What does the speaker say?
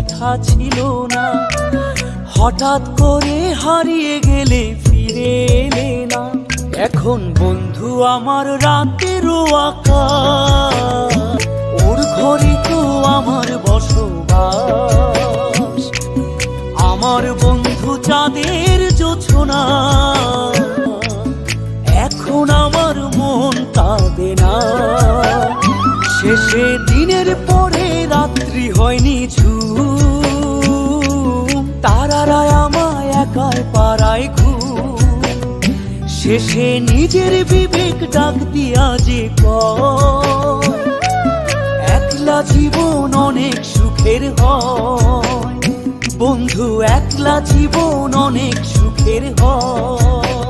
দেখা ছিল না। হঠাৎ করে হারিয়ে গেলে ফিরে এলে না। এখন বন্ধু আমার রাতেরও আকাশ, ওর ঘরে তো আমার বসবাস। আমার বন্ধু চাঁদের জোছনা, এখন আমার মন কাঁদে না। শেষে দিনের পরে রাত্রি হয়নি ঝুম, তারারা আমায় একাই পাড়ায় ঘুম। শেষে নিজের বিবেক ডাক দিয়া যে কয়, একলা জীবন অনেক সুখের হয় বন্ধু, একলা জীবন অনেক সুখের হয়।